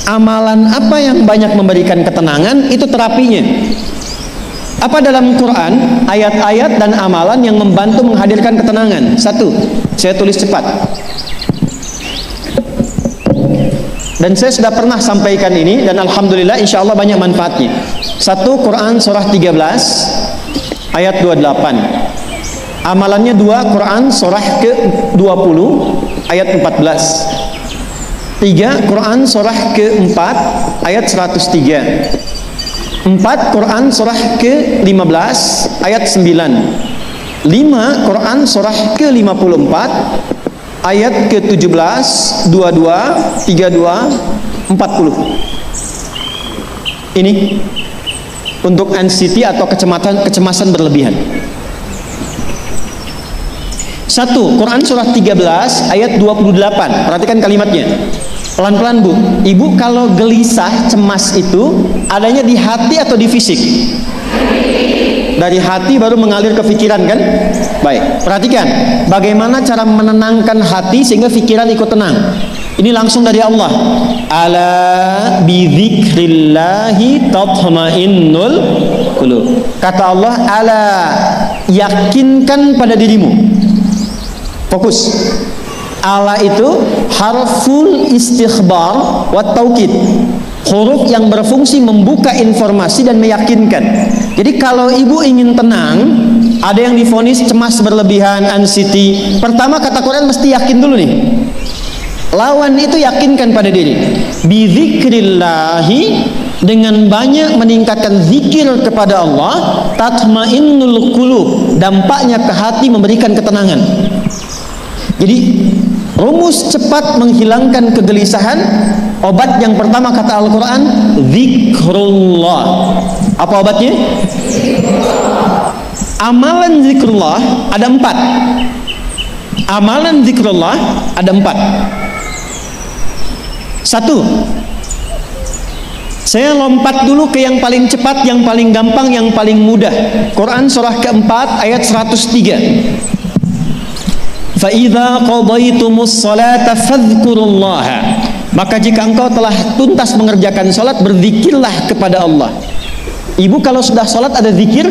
amalan apa yang banyak memberikan ketenangan, itu terapinya. Apa dalam Quran ayat-ayat dan amalan yang membantu menghadirkan ketenangan? Satu, saya tulis cepat. Dan saya sudah pernah sampaikan ini dan alhamdulillah insya Allah banyak manfaatnya. Satu, Quran surah 13 ayat 28. Amalannya dua, Quran surah ke-20 ayat 14. Tiga, Quran surah ke-4 ayat 103. 4, Quran surah ke-15 ayat 9. 5, Quran surah ke-54 ayat ke-17, 22, 32, 40. Ini untuk anxiety atau kecemasan berlebihan. Satu, Quran surah 13 ayat 28. Perhatikan kalimatnya. Pelan-pelan Bu. Ibu kalau gelisah, cemas itu adanya di hati atau di fisik? Dari hati baru mengalir ke pikiran kan? Baik, perhatikan bagaimana cara menenangkan hati sehingga pikiran ikut tenang. Ini langsung dari Allah. Ala bidzikrillahi tatmainnul qulub. Kata Allah, ala, yakinkan pada dirimu. Fokus. Ala itu harful istikhbar wa taukid. Huruf yang berfungsi membuka informasi dan meyakinkan. Jadi kalau ibu ingin tenang, ada yang divonis cemas berlebihan, anxiety. Pertama kata Quran mesti yakin dulu nih. Lawan itu yakinkan pada diri. Bidzikrillahi, dengan banyak meningkatkan zikir kepada Allah, tatmainnul qulub, dampaknya ke hati memberikan ketenangan. Jadi rumus cepat menghilangkan kegelisahan, obat yang pertama kata Al-Quran, zikrullah. Apa obatnya? Amalan zikrullah ada 4. Amalan zikrullah ada 4. Satu, saya lompat dulu ke yang paling cepat, yang paling gampang, yang paling mudah. Quran surah ke-4 ayat 103. فَإِذَا قَضَيْتُمُ الصَّلَاةَ فَاذْكُرُوا اللَّهَ. Maka jika engkau telah tuntas mengerjakan salat, berzikirlah kepada Allah. Ibu kalau sudah salat ada zikir?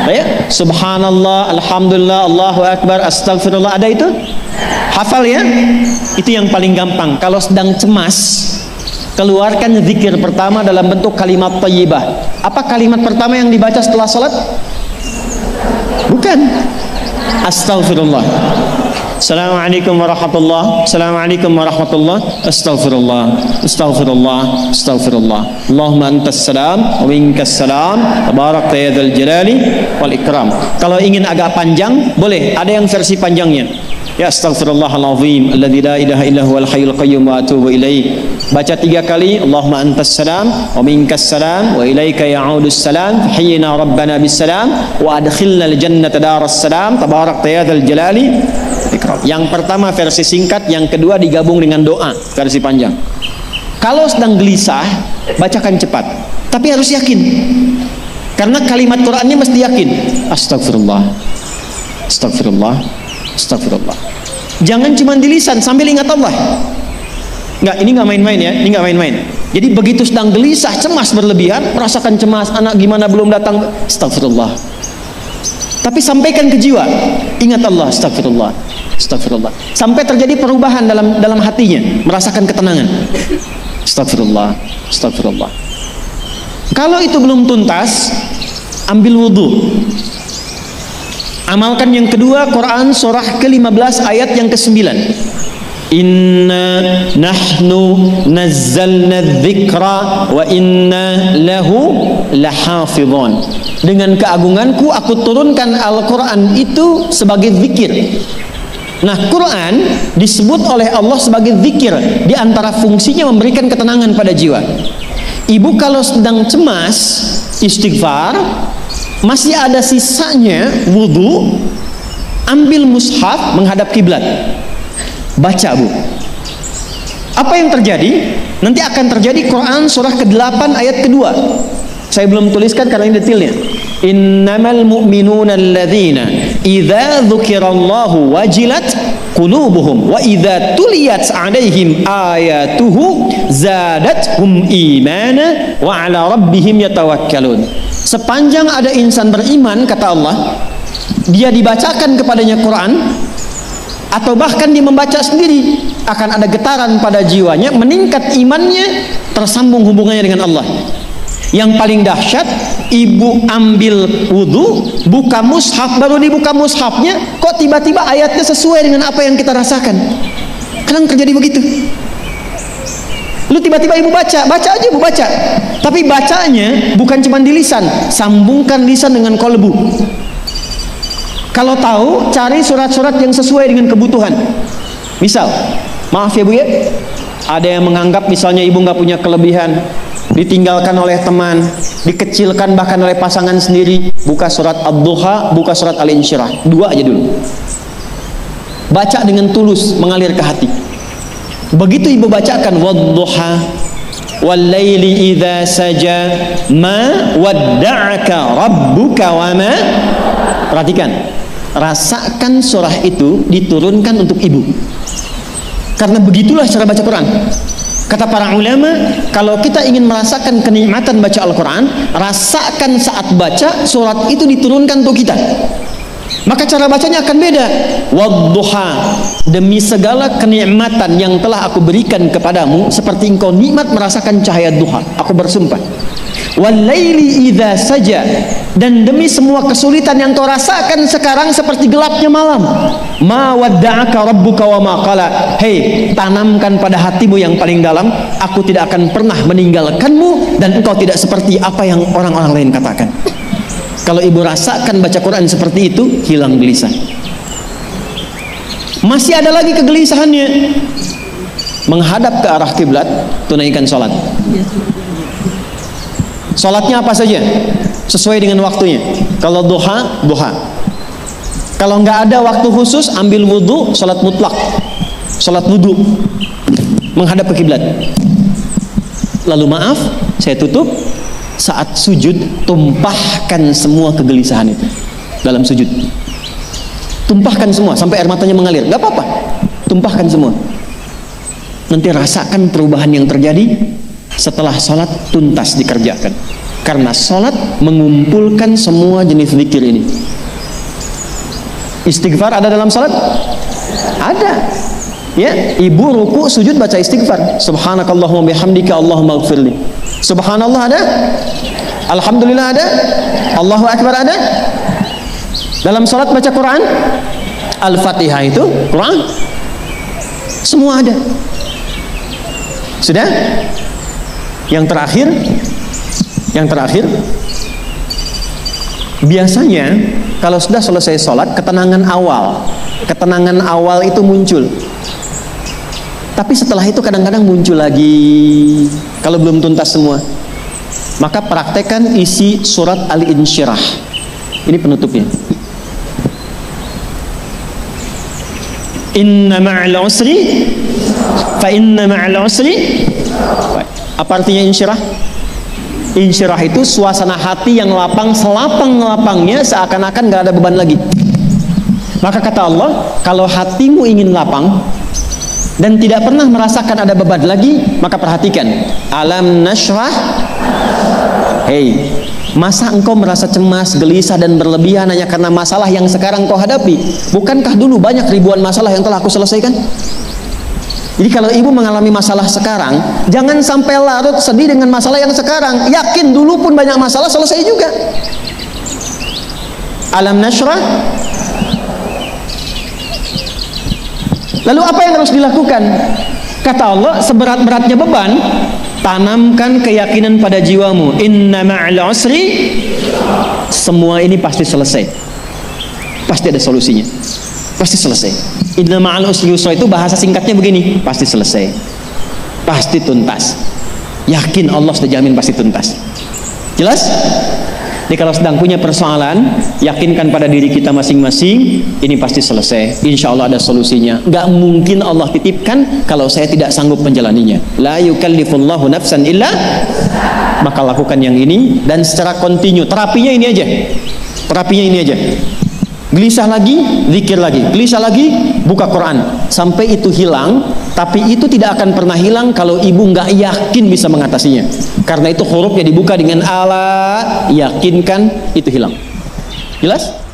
Ya, subhanallah, alhamdulillah, Allahu akbar, astagfirullah, ada itu? Hafal ya? Itu yang paling gampang. Kalau sedang cemas, keluarkan zikir pertama dalam bentuk kalimat thayyibah. Apa kalimat pertama yang dibaca setelah salat? Bukan. Astaghfirullah. Assalamualaikum warahmatullah. Assalamualaikum warahmatullah. Astaghfirullah. Astaghfirullah. Astaghfirullah. Allahumma antas salam wa minkas salam. Tabarakta ya dzal jalali wal ikram. Kalau ingin agak panjang, boleh. Ada yang versi panjangnya. Ya astaghfirullahalazim alladzi la ilaha illa huwal hayyul qayyum wa atubu ilaih. Baca 3 kali, Allahumma antas salam wa minkas salam wa ilaika ya'udus salam, hayyina rabbana bis salam wa adkhilnal jannata daras salam, tabarakta ya dzal jalali ikram. Yang pertama versi singkat, yang kedua digabung dengan doa versi panjang. Kalau sedang gelisah, bacakan cepat, tapi harus yakin. Karena kalimat Qur'annya mesti yakin. Astagfirullah. Astagfirullah. Astagfirullah. Jangan cuma di lisan sambil ingat Allah. Enggak, ini enggak main-main ya, ini enggak main-main. Jadi begitu sedang gelisah, cemas berlebihan, merasakan cemas, anak gimana belum datang, astagfirullah. Tapi sampaikan ke jiwa, ingat Allah, astagfirullah. Astagfirullah. Sampai terjadi perubahan dalam hatinya, merasakan ketenangan. Astagfirullah. Astagfirullah. Kalau itu belum tuntas, ambil wudhu. Amalkan yang kedua, Quran surah ke-15 ayat yang ke-9. Inna nahnu nazzalna dzikra wa inna lahu lahafidhun. Dengan keagunganku aku turunkan Al-Quran itu sebagai zikir. Nah, Quran disebut oleh Allah sebagai zikir. Di antara fungsinya memberikan ketenangan pada jiwa. Ibu kalau sedang cemas, istighfar, masih ada sisanya wudhu, ambil mushaf menghadap kiblat, baca Bu. Apa yang terjadi? Nanti akan terjadi Quran surah ke-8 ayat kedua. Saya belum tuliskan karena ini detailnya. Innamal mu'minuna alladzina idza dzukirallahu wajilat qulubuhum wa idza tuliyat 'alaihim ayatuhu zadatuhum imana wa 'ala rabbihim yatawakkalun. Sepanjang ada insan beriman, kata Allah, dia dibacakan kepadanya Quran atau bahkan dia membaca sendiri, akan ada getaran pada jiwanya, meningkat imannya, tersambung hubungannya dengan Allah. Yang paling dahsyat, ibu ambil wudu, buka mushaf, baru dibuka mushafnya, kok tiba-tiba ayatnya sesuai dengan apa yang kita rasakan. Kadang terjadi begitu. Lu tiba-tiba ibu baca aja ibu baca. Tapi bacanya bukan cuma di lisan, sambungkan lisan dengan kolbu. Kalau tahu, cari surat-surat yang sesuai dengan kebutuhan. Misal, maaf ya Bu ya, ada yang menganggap misalnya ibu nggak punya kelebihan, ditinggalkan oleh teman, dikecilkan bahkan oleh pasangan sendiri. Buka surat Ad-Duha, buka surat Al-Insyirah, 2 aja dulu. Baca dengan tulus, mengalir ke hati. Begitu ibu bacakan Wad-Duha wal-laili idza saja ma wadda'aka rabbuka wa ma. Perhatikan, rasakan surah itu diturunkan untuk ibu. Karena begitulah cara baca Quran. Kata para ulama, kalau kita ingin merasakan kenikmatan baca Al-Quran, rasakan saat baca surat itu diturunkan untuk kita. Maka cara bacanya akan beda. Wadduha, demi segala kenikmatan yang telah aku berikan kepadamu, seperti engkau nikmat merasakan cahaya duha, aku bersumpah. Wal-laili idza saja, dan demi semua kesulitan yang kau rasakan sekarang seperti gelapnya malam. Ma wadda'aka rabbuka wa ma qala. Hei, tanamkan pada hatimu yang paling dalam, aku tidak akan pernah meninggalkanmu dan engkau tidak seperti apa yang orang-orang lain katakan. Kalau ibu rasakan baca Quran seperti itu, hilang gelisah. Masih ada lagi kegelisahannya, menghadap ke arah kiblat, tunaikan sholat. Sholatnya apa saja, sesuai dengan waktunya. Kalau duha, duha. Kalau nggak ada waktu khusus, ambil wudhu, sholat mutlak, sholat wudhu, menghadap ke kiblat. Lalu maaf, saya tutup. Saat sujud, tumpahkan semua kegelisahan itu dalam sujud. Tumpahkan semua sampai air matanya mengalir. Gak apa-apa, tumpahkan semua. Nanti rasakan perubahan yang terjadi setelah sholat tuntas dikerjakan. Karena sholat mengumpulkan semua jenis zikir ini. Istighfar ada dalam sholat? Ada. Ya, ibu ruku sujud baca istighfar. Subhanakallahumma bihamdika Allahumma ighfirli. Subhanallah ada, alhamdulillah ada, Allahu akbar ada. Dalam salat baca Quran, Al-Fatihah itu Quran, semua ada. Sudah? Yang terakhir, biasanya kalau sudah selesai salat, ketenangan awal itu muncul. Tapi setelah itu kadang-kadang muncul lagi kalau belum tuntas semua. Maka praktekkan isi surat Al-Insyirah. Ini penutupnya. Inna ma'al usri fa inna ma'al usri. Apa artinya insyirah? Insyirah itu suasana hati yang lapang, selapang-lapangnya seakan-akan gak ada beban lagi. Maka kata Allah, kalau hatimu ingin lapang dan tidak pernah merasakan ada beban lagi, maka perhatikan, alam nashrah. Hei, masa engkau merasa cemas, gelisah dan berlebihan hanya karena masalah yang sekarang kau hadapi? Bukankah dulu banyak ribuan masalah yang telah aku selesaikan? Jadi kalau ibu mengalami masalah sekarang, jangan sampai larut sedih dengan masalah yang sekarang. Yakin dulu pun banyak masalah selesai juga. Alam nashrah. Lalu apa yang harus dilakukan? Kata Allah, seberat-beratnya beban, tanamkan keyakinan pada jiwamu. Inna ma'al usri. Semua ini pasti selesai. Pasti ada solusinya. Pasti selesai. Inna ma'al usri yusra itu bahasa singkatnya begini, pasti selesai. Pasti tuntas. Yakin Allah sudah jamin pasti tuntas. Jelas? Jadi kalau sedang punya persoalan, yakinkan pada diri kita masing-masing, ini pasti selesai. Insya Allah ada solusinya. Gak mungkin Allah titipkan kalau saya tidak sanggup menjalaninya. La yukallifullahu nafsan illa. Maka lakukan yang ini dan secara kontinu. Terapinya ini aja. Terapinya ini aja. Gelisah lagi, zikir lagi. Gelisah lagi, buka Quran. Sampai itu hilang. Tapi itu tidak akan pernah hilang kalau ibu nggak yakin bisa mengatasinya. Karena itu hurufnya dibuka dengan ala, yakinkan, itu hilang. Jelas?